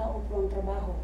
tao po ang trabaho.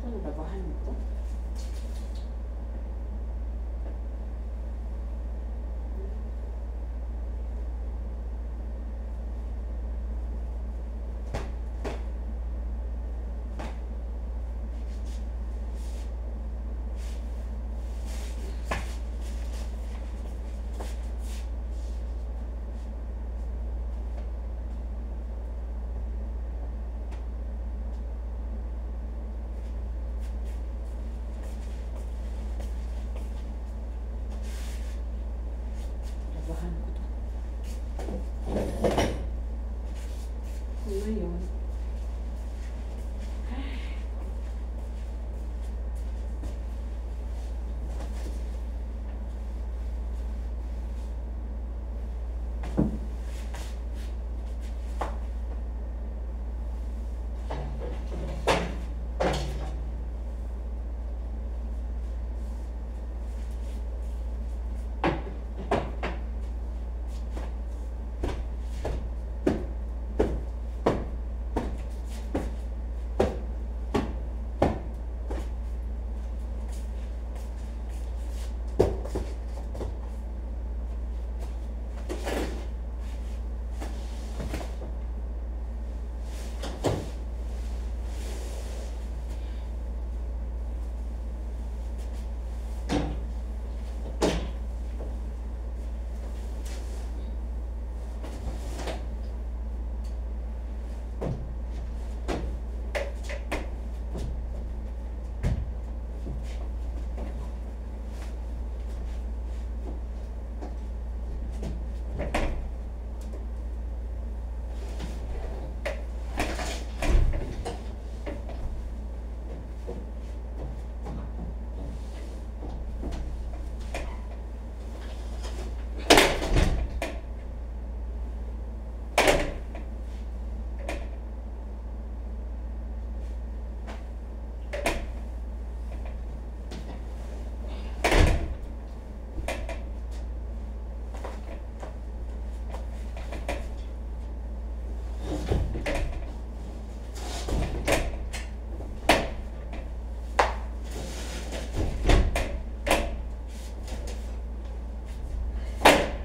Labahan mo to. Labahan ko to. Ngayon,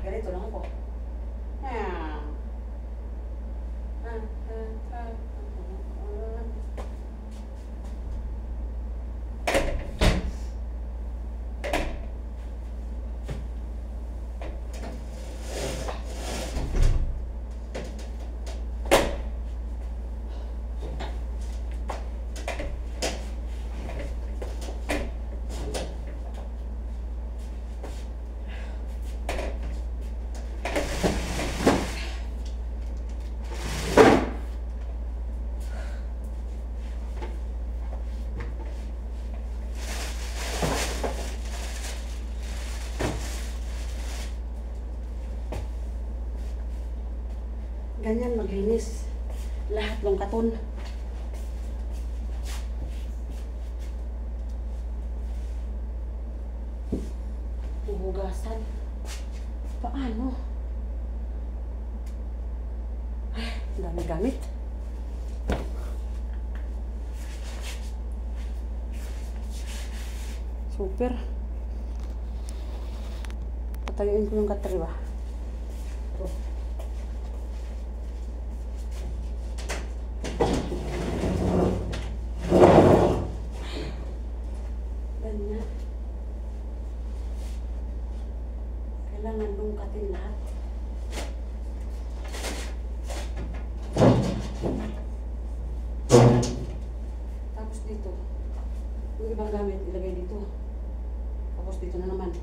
ganito lang ako. Ganyan maglinis. Lahat ng katon. Huhugasan. Paano? Ay, dami gamit. Super. Patayuin ko yung katriwa. Ito. Kailangan lungkatin lahat. Tapos dito, yung ibang gamit ilagay dito. Tapos dito na naman.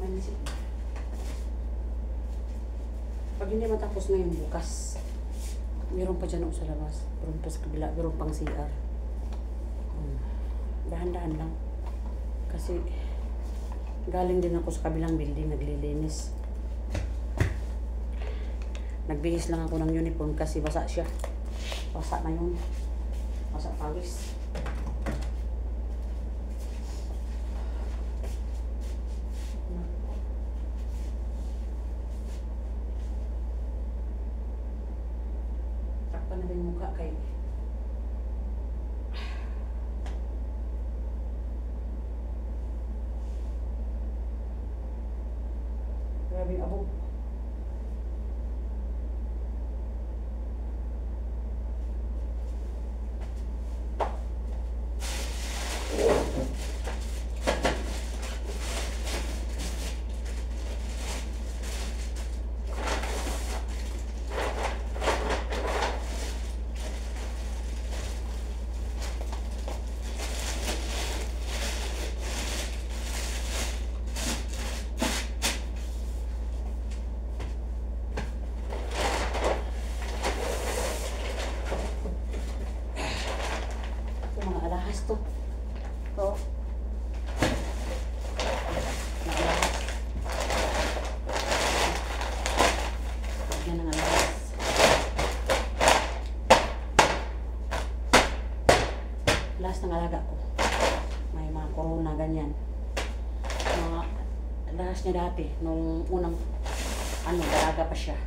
Manisip. Pag hindi matapos ngayon bukas, meron pa dyan sa labas. Meron pa sa kabila, meron pang CR. Dahan-dahan lang. Kasi galing din ako sa kabilang building, naglilinis. Nagbihis lang ako ng uniform kasi basa siya. Basa na yun. Basa pawis. Takpan na din mukha kay grabing abog. Alahas to. To. Lagyan ng alahas. Last ng alaga ko. May mga corona, ganyan. Mga alahas niya dati. Nung unang, dalaga pa siya.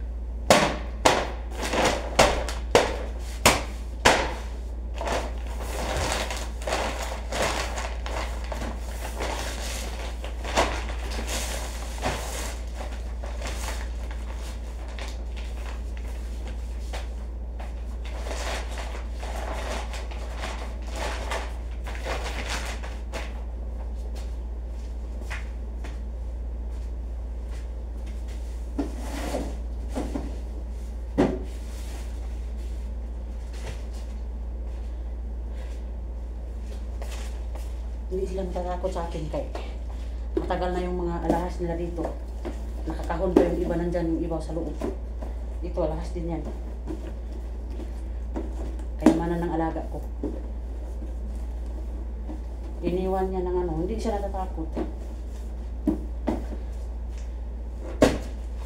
Hindi sila matatakot sa akin kay matagal na yung mga alahas nila dito. Nakakahon pa yung iba nandyan, yung iba sa loob. Ito, alahas din yan. Kayamanan ng alaga ko. Iniwan niya ng hindi siya natatakot.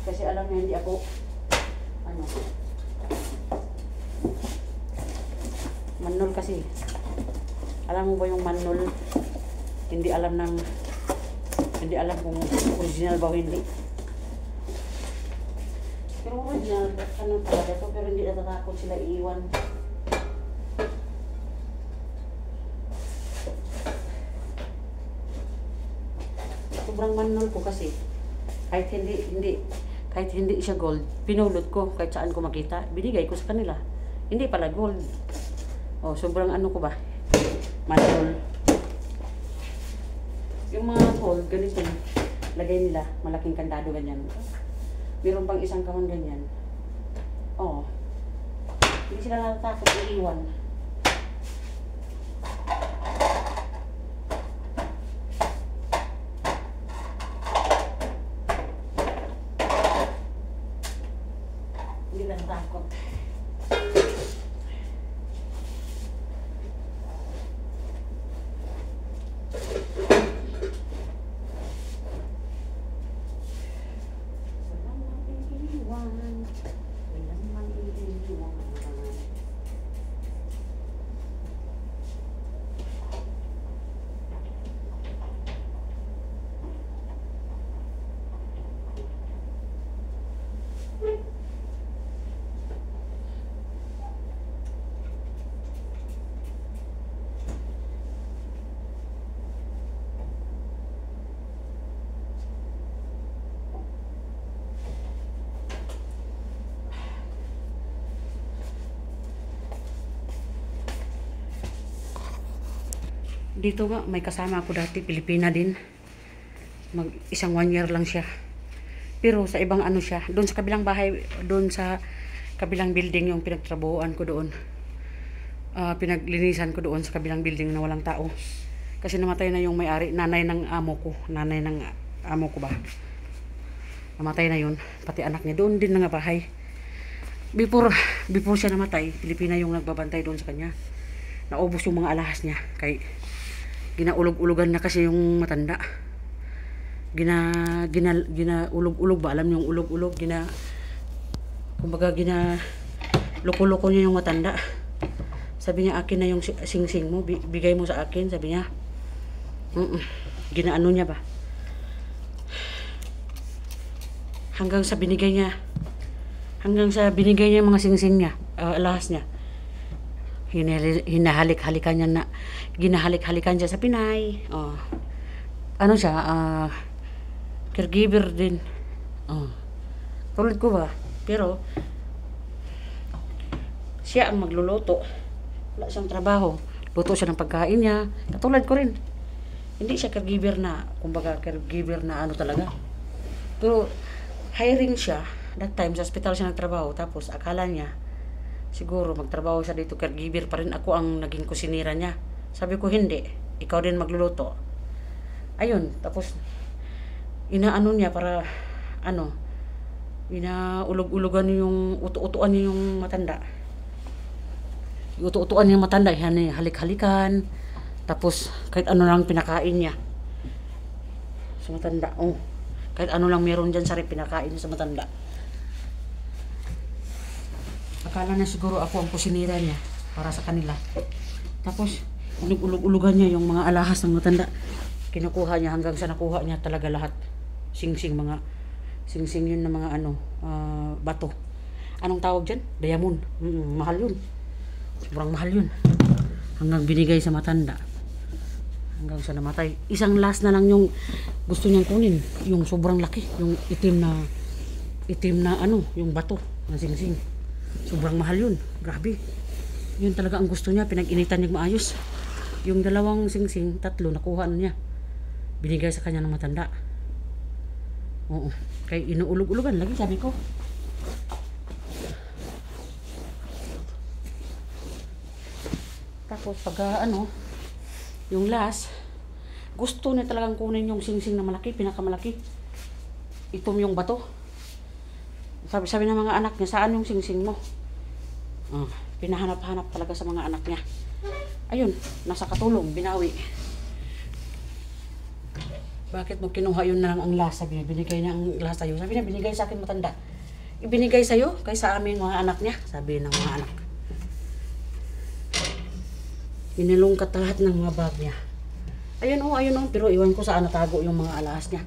Kasi alam niya hindi ako, manol kasi. Alam mo ba yung manol? Hindi alam kung original ba o hindi. Pero original, talaga to, pero hindi natatakot sila iiwan. Sobrang manol ko kasi. Kahit hindi siya gold, pinulot ko kahit saan ko makita, binigay ko sa kanila. Hindi pala gold. Oh, sobrang ko ba? Manol. Yung mga gold, ganito, lagay nila, malaking kandado, ganyan. Meron pang isang kahon ganyan. Oh. Hindi sila natatakot iiwan. Hindi natatakot. Dito nga, may kasama ako dati, Pilipina din. Isang 1 year lang siya. Pero sa ibang ano siya, doon sa kabilang bahay, doon sa kabilang building yung pinagtrabahoan ko doon. Pinaglinisan ko doon sa kabilang building na walang tao. Kasi namatay na yung may-ari, nanay ng amo ko ba. Namatay na yun, pati anak niya doon din nga bahay. Before siya namatay, Pilipina yung nagbabantay doon sa kanya. Naubos yung mga alahas niya, kay ginaulog-ulogan na kasi yung matanda. Ginaulog-ulog ba? Alam niyo yung ulog-ulog, kumbaga loko-loko niya yung matanda. Sabi niya, akin na yung sing-sing mo, bigay mo sa akin, sabi niya. Ginaano niya ba? Hanggang sa binigay niya yung mga sing-sing niya, alahas niya. Hinahalik-halikan niya ginahalik-halikan siya sa Pinay. Ano siya, caregiver din. Tulad ko ba? Pero siya ang magluluto. Wala siyang trabaho. Luto siya ng pagkain niya. Katulad ko rin. Hindi siya caregiver na, kumbaga caregiver na ano talaga. Pero hiring siya. That time sa hospital siya nagtrabaho. Tapos akala niya siguro magtrabaho siya dito, caregiver pa rin ako ang naging kusinira niya. Sabi ko, hindi. Ikaw din magluluto. Ayun, tapos inaano niya para inaulog-ulogan niya yung utu-utuan niya yung matanda. Utu-utuan niya yung matanda, halik-halikan. Tapos kahit ano lang pinakain niya sa matanda. Kahit ano lang meron dyan sa rep, pinakain niya sa matanda. Akala na siguro ako ang kusinira niya para sa kanila. Tapos ulog-ulugan niya yung mga alahas ng matanda. Kinukuha niya hanggang sa nakuha niya talaga lahat. Sing-sing yun na mga bato. Anong tawag dyan? Diamond. Mahal yun. Sobrang mahal yun. Hanggang binigay sa matanda. Hanggang sa namatay. Isang last na lang yung gusto niyang kunin. Yung sobrang laki. Yung itim na yung bato na sing-sing. Sobrang mahal yun. Grabe. Yun talaga ang gusto niya. Pinag-initan niya maayos. Yung dalawang sing-sing, 3 nakuha na niya. Binigay sa kanya ng matanda. Oo. Kaya inuulog-ulogan lagi, sabi ko. Tapos pag yung last, gusto niya talagang kunin yung sing-sing na malaki, pinakamalaki. Itom yung bato. Sabi ng mga anak niya, saan yung sing-sing mo? Pinahanap-hanap talaga sa mga anak niya. Ayun, nasa katulong, binawi. Bakit mo kinuha yun na lang ang last? Sabi niya, binigay niya ang last sa'yo. Sabi niya, binigay sa akin matanda. Ibinigay sa'yo, kaysa amin mga anak niya. Sabi ng mga anak. Inilungkat lahat ng mga bag niya. Ayun. Pero iwan ko saan natago yung mga alahas niya.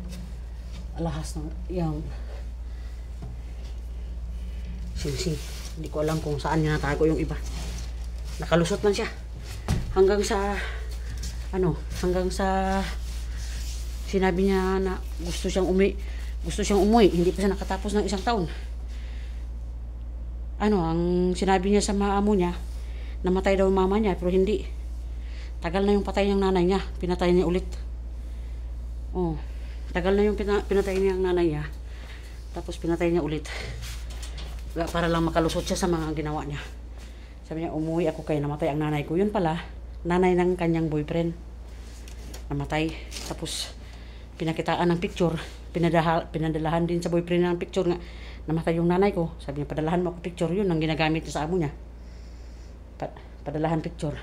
Alahas ng yung sing-sing. Hindi ko alam kung saan niya natago yung iba. Nakalusot lang siya. Hanggang sa sinabi niya na gusto siyang umuwi. Hindi pa siya nakatapos ng 1 taon. Ang sinabi niya sa amo niya, namatay daw mama niya, pero hindi. Tagal na yung patay niyang nanay niya. Pinatay niya ulit. Tagal na yung pinatay niyang nanay niya. Tapos pinatay niya ulit. Para lang makalusot siya sa mga ginawa niya. Sabi niya, umuwi ako kaya namatay ang nanay ko. Yun pala, nanay ng kanyang boyfriend. Namatay. Tapos pinakitaan ng picture. Pinadalahan din sa boyfriend ng picture nga. Namatay yung nanay ko. Sabi niya, padalahan mo ako picture. Yun ang ginagamit niya sa amo niya. Padalahan picture.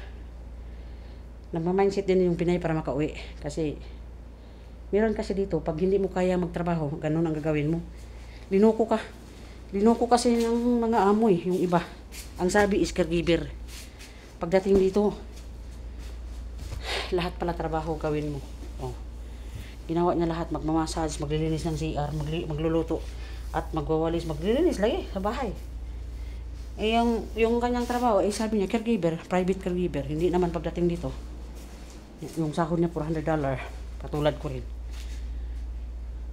Nagmamindset din yung Pinay para makauwi. Kasi meron kasi dito, pag hindi mo kaya magtrabaho, ganun ang gagawin mo. Linuko kasi ng mga amoy, yung iba. Ang sabi is caregiver. Pagdating dito, lahat pala trabaho gawin mo. Ginawa niya lahat, magmamassage, maglilinis ng CR, magluluto, at magwawalis, maglilinis lagi sa bahay. Yung kanyang trabaho, sabi niya, caregiver, private caregiver. Hindi naman pagdating dito. Yung sahod niya, $400. Katulad ko rin.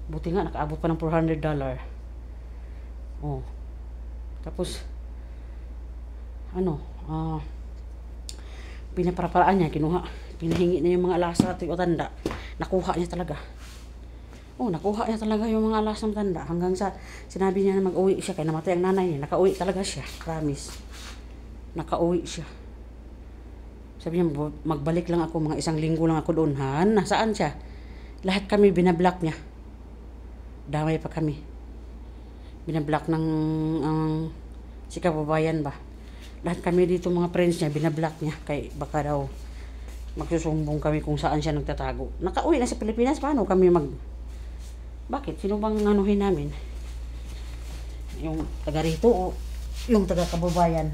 Buti nga, nakaabot pa ng $400. Tapos, Pinaparaan niya, kinuha. Pinahingi niya yung mga alas sa ating tanda. Nakuha niya talaga. Oh, nakuha niya talaga yung mga alas ng tanda. Hanggang sa sinabi niya na mag-uwi siya. Kaya namatay ang nanay niya. Nakauwi talaga siya. Promise. Nakauwi siya. Sabi niya, magbalik lang ako. Mga 1 linggo lang ako doon. Han, nasaan siya? Lahat kami binablock niya. Damay pa kami. Binablock ng si kababayan ba. Lahat kami dito mga friends niya, binablock niya. Kay baka daw magsusumbong kami kung saan siya nagtatago. Nakauwi na sa Pilipinas, paano kami Bakit? Sino bang anuhin namin? Yung taga rito o yung taga kababayan?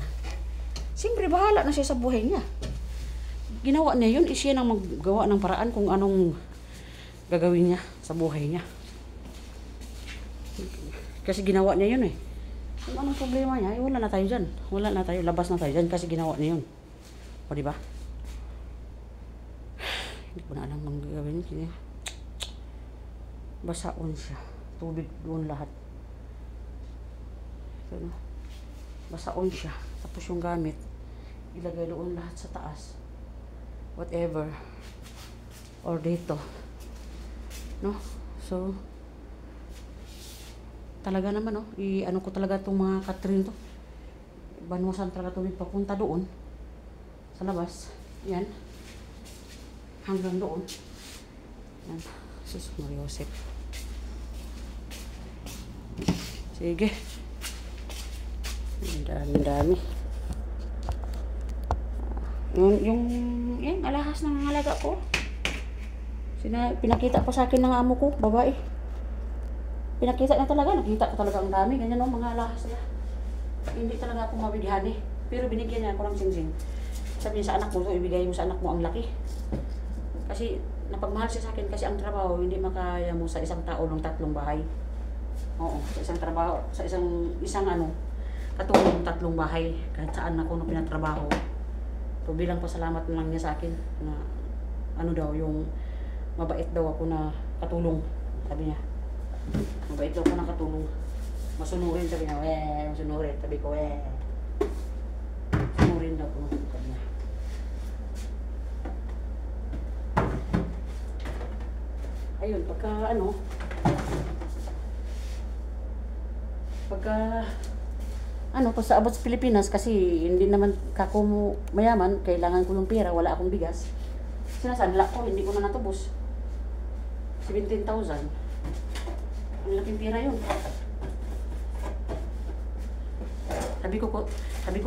Siyempre, bahala na siya sa buhay niya. Ginawa niya yun, siya nang maggawa ng paraan kung anong gagawin niya sa buhay niya. Kasi ginawa niya yun eh. Kung anong problema niya, wala na tayo dyan. Wala na tayo, labas na tayo dyan kasi ginawa niya yun. O diba? Hindi ko na alam ang gagawin niya. Basaon siya. Tubig doon lahat. Ano? Basaon siya. Tapos yung gamit, ilagay doon lahat sa taas. Whatever. Or dito. No? So, talaga naman, no? I-ano ko talaga itong mga Catherine to. Banwasan talaga tubig papunta doon. Sa labas. Yan. Hanggang doon. Yan. Sus, Mariosep. Sige. Ang dami. Yung alahas ng alaga ko. Pinakita pa sa akin ng amo ko, babae. Pinakita niya talaga, nakita ko talaga ang dami. Ganyan o, mga alahas nila. Hindi talaga ako mabighani. Pero binigyan niya ako ng singsing. Sabi niya sa anak mo, so ibigay mo sa anak mo ang laki. Kasi napagmahal siya sa akin kasi ang trabaho, hindi makaya mo sa isang tao ng 3 bahay. Oo, sa isang trabaho, sa isang katulong 3 bahay. Kahit saan ako na pinatrabaho. So bilang pasalamat na lang niya sa akin na yung mabait daw ako na katulong. Sabi niya. Mabait daw ako nakatulong. Masunurin, sabi niya, masunurin. Sabi ko, sunurin daw ako. Sabi niya. Ayun, pag sa abot sa Pilipinas, kasi hindi naman kako mayaman, kailangan ko ng pera, wala akong bigas. Sinasanla ko, hindi ko na natubos. 17,000. Ang laking pera yun. Sabi ko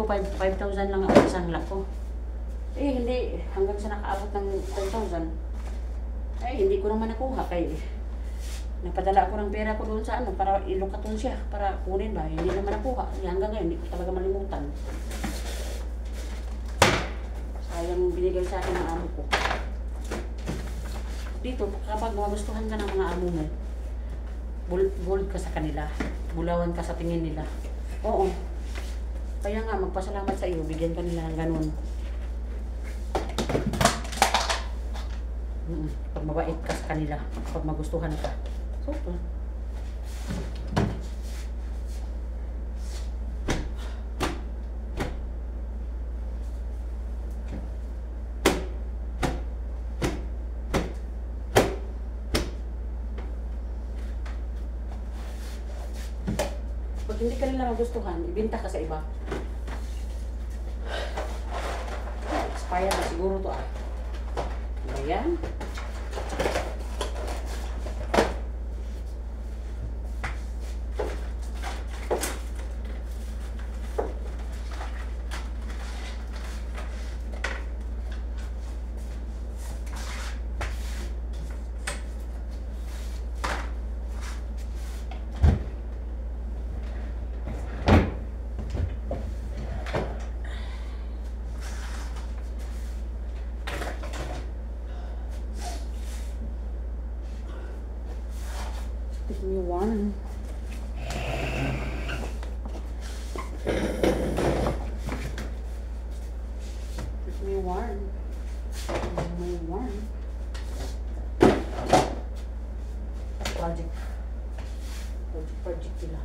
5,000 lang ang isang lako. Hindi. Hanggang sa nakaabot ng 10,000. Hindi ko naman nakuha. Napadala ako ng pera ko doon sa para ilukaton siya. Para kunin ba. Hindi naman nakuha. Hanggang ngayon, hindi ko talaga malimutan. Sayang binigay sa akin ng amo ko. Dito, kapag magustuhan ka ng mga amo mo, bold ka sa kanila. Bulawan ka sa tingin nila. Oo. Kaya nga, magpasalamat sa iyo. Bigyan ka nila ng ganun. Pag mabait ka sa kanila. Pag magustuhan ka. Super. Pag hindi ka nila magustuhan, ibenta ka sa iba. Expired na siguro to Ayan. Give me one. Give me one. Give me one. Project nila.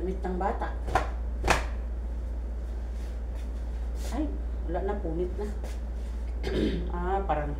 damit ng bata. Ay, wala na, punit na. Parang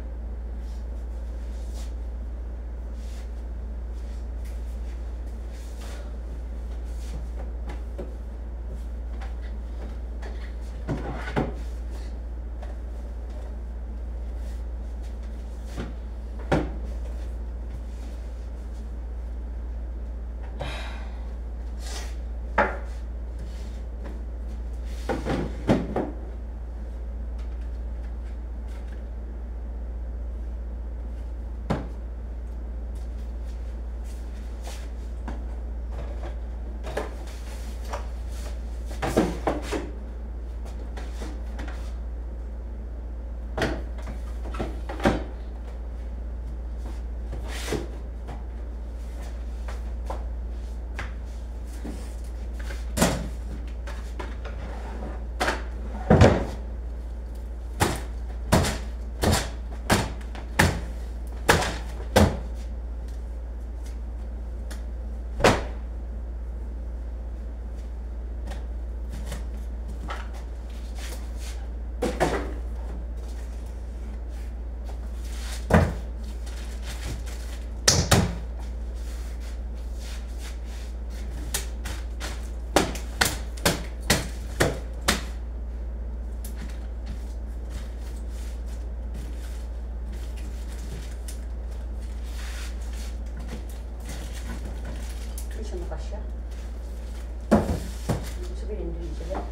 siya makasya. Ibig sabihin, hindi sila.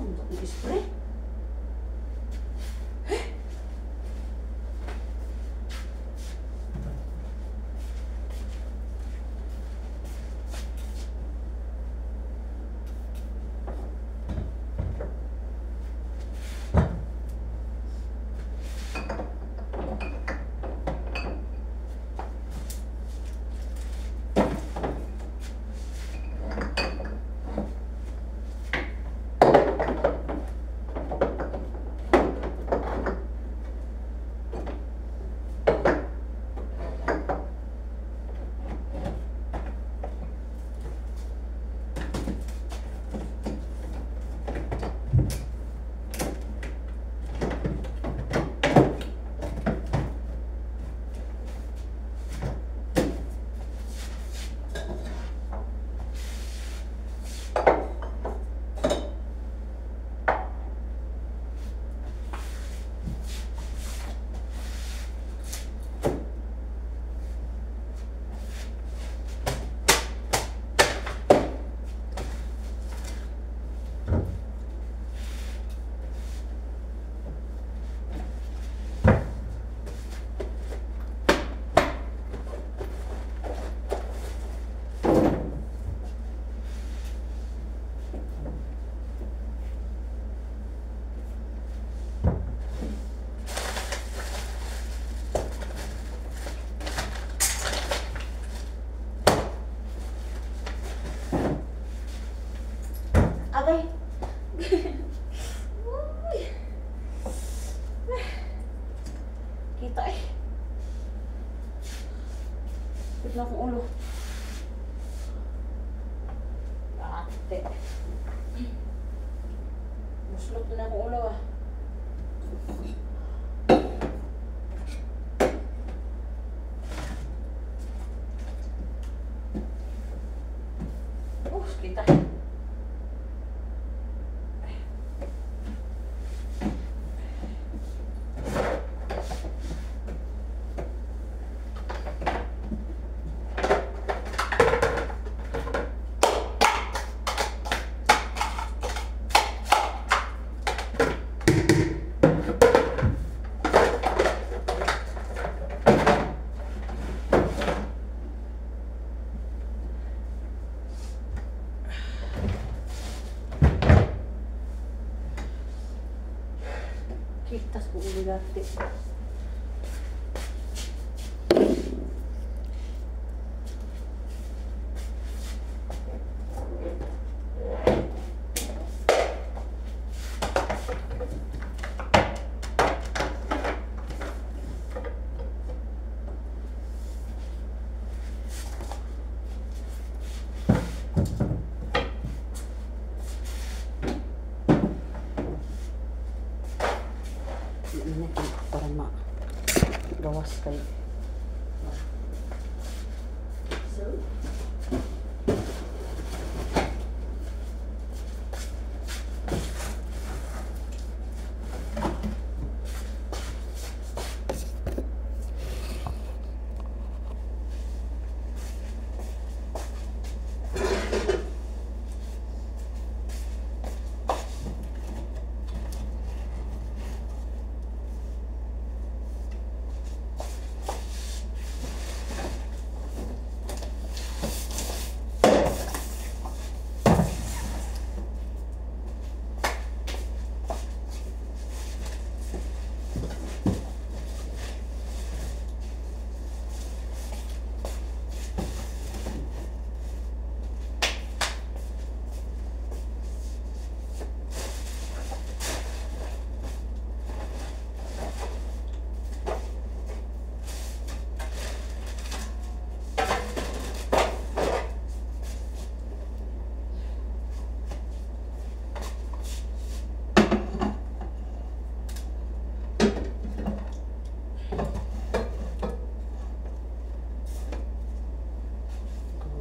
Untuk di-spray. Agay. Kita eh. Bit na akong ulo. Ate. Muslot na akong ulo ah. Kita. Tas ko uligate. Para gawas kayo. So,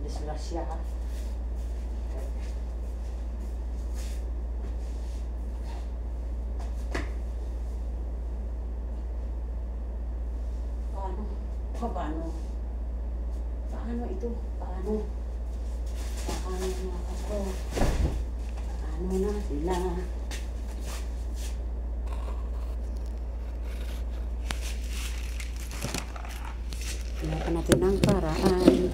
disgrasya ha. Paano? Paano ito? Paano na ako? Paano na sila? Hinapan natin ang paraan.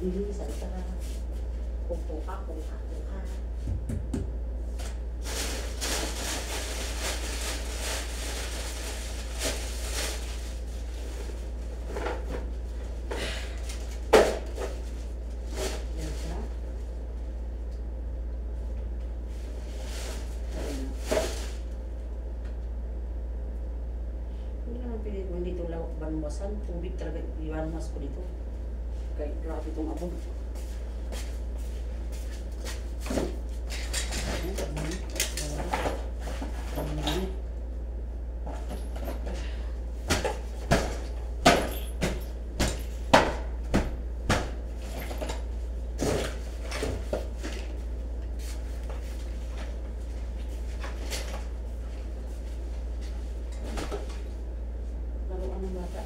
Lilisan sa kukuha. Hindi naman pili kung dito lawak banwasan. Tubig talaga iwanwas ko dito. Kaya grabe itong abog. Laruan ng bata.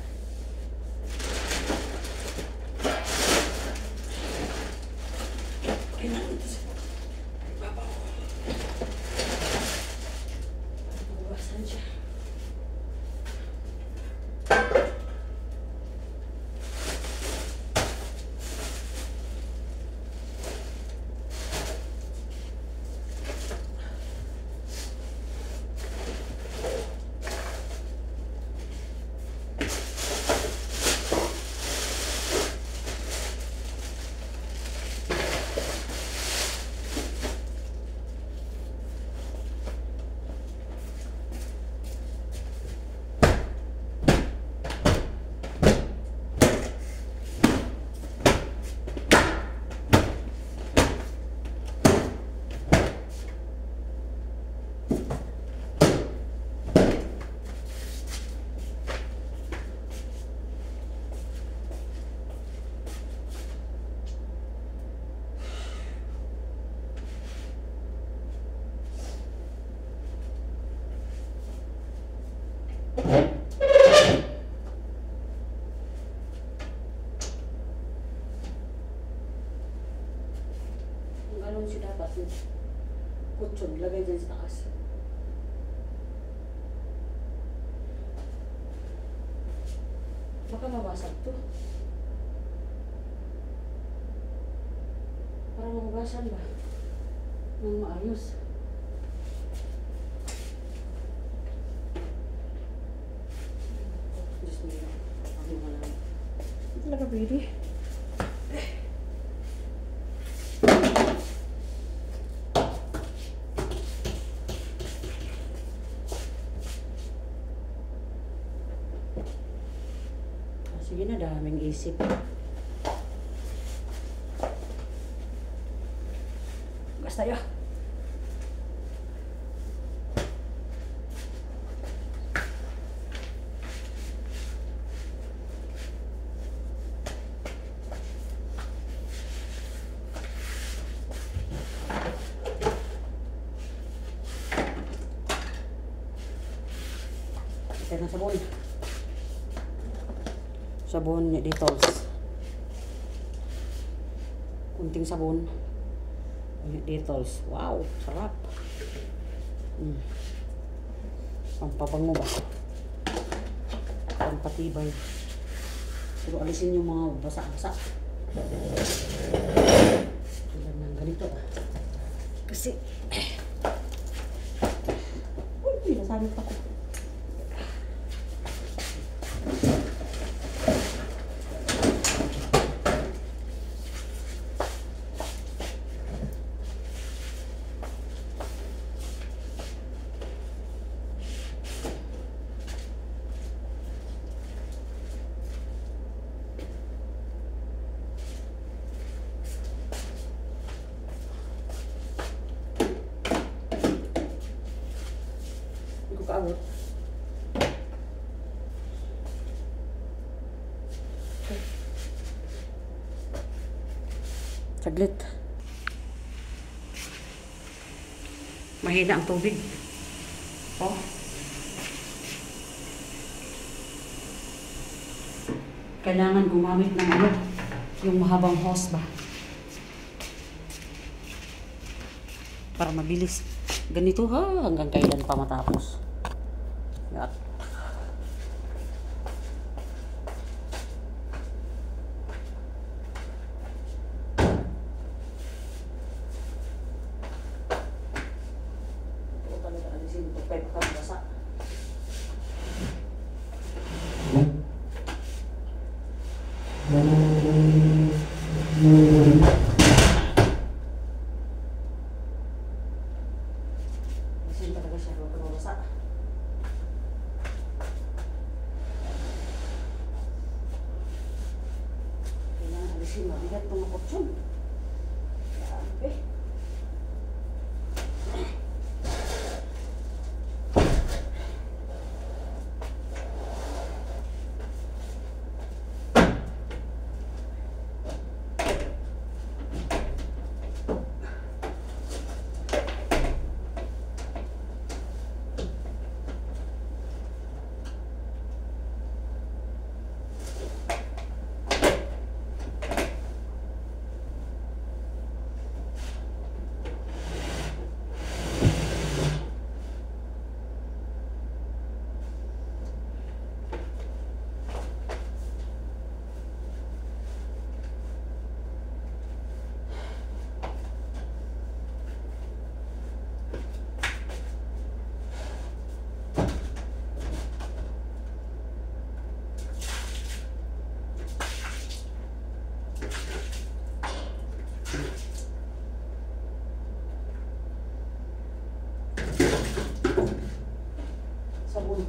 Galon siya dapat yung kutsyon, lagay dyan sa taas. Baka mabasag to. Para mahugasan ba? Nang maayos. Diyos nila. Ako na lang. Hindi talaga pwede. Sige na, daming isip. Gas tayo. Ito na sabon. Sabon ni Detols. Kunting sabon. Ni Detols. Wow, sarap. Pampabango ba? Pampatibay. Pero alisin yung mga basa-basa. Tulad ng ganito. Kasi uy, nasamit ako. Kaabot. Saglit. Mahina ang tubig. Oh. Kailangan gumamit ng ano, yung mahabang hose ba? Para mabilis. Ganito ha, hanggang kailan pa matapos. Yan. Ito talaga alisin ito. Pwede ka basa. Alisin talaga siya. Huwag ka mabasa. Alisin, mabigat itong kutsyon. Grabe. Sabon.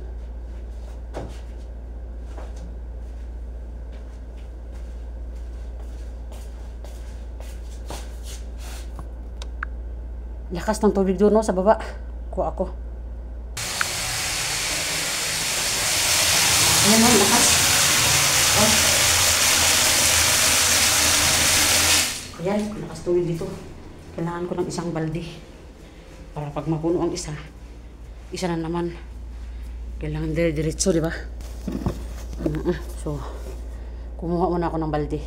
Lakas ng tubig doon, no, sa baba. Kuha ako. Ayan, no, lakas. Oh. Ayan, lakas tubig dito. Kailangan ko ng isang balde. Para pag mapuno ang isa, isa na naman. Kailangan dire-diretso, di ba? So, kumuha muna ako ng balde.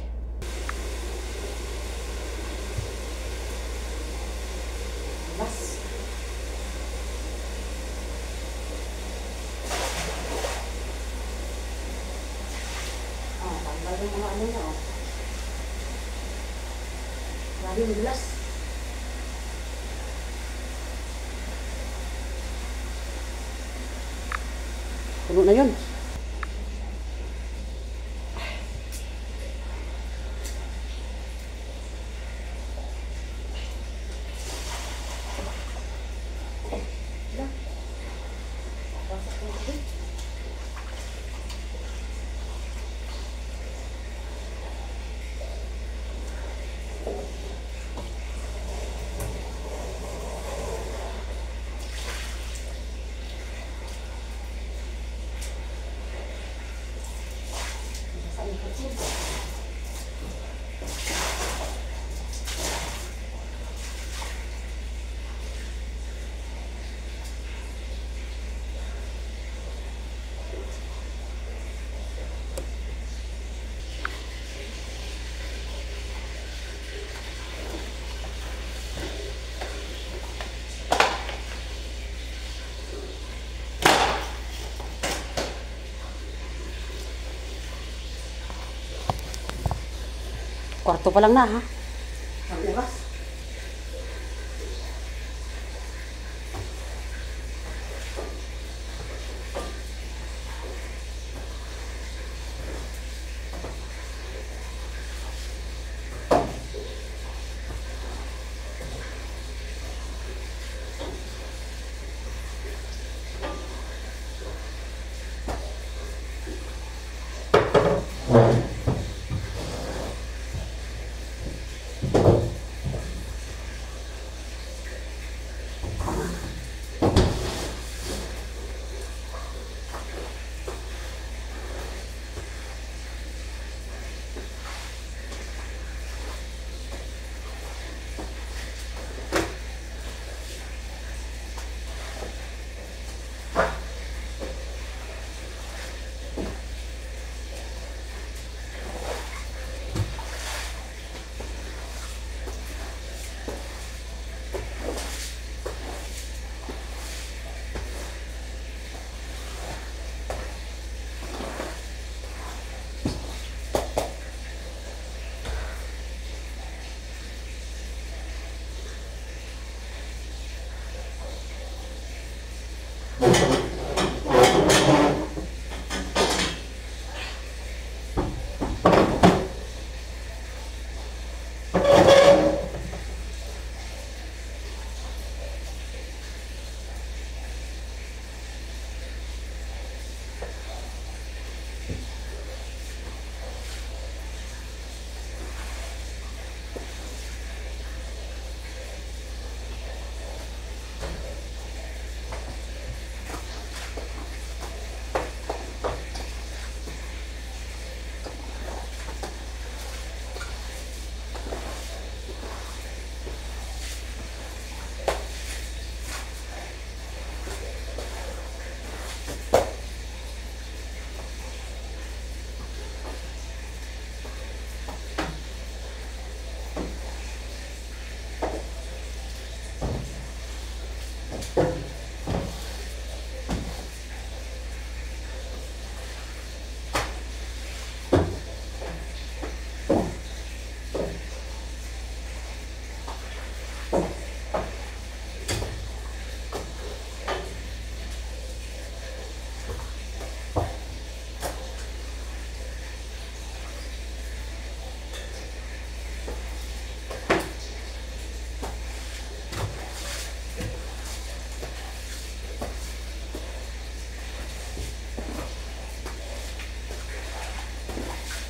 Alas. Tanggal yung mga ano na, oh. Sabi mo dulas. Puno na yun. Kwarto pa lang na, ha? Ang oras.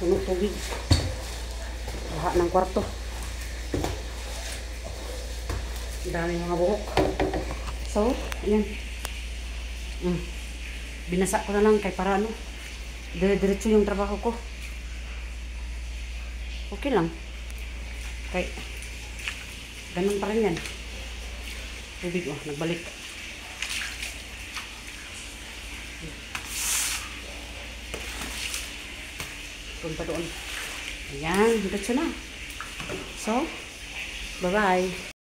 Puno tubig. Lahat ng kwarto. Ang dami mga buhok. So, ayan. Binasa ko na lang kay para ano. Dire-diretso yung trabaho ko. Okay lang. Kay ganun pa rin yan. Tubig, oh, nagbalik. Punta doon. Ayan, diretso na. So, bye-bye.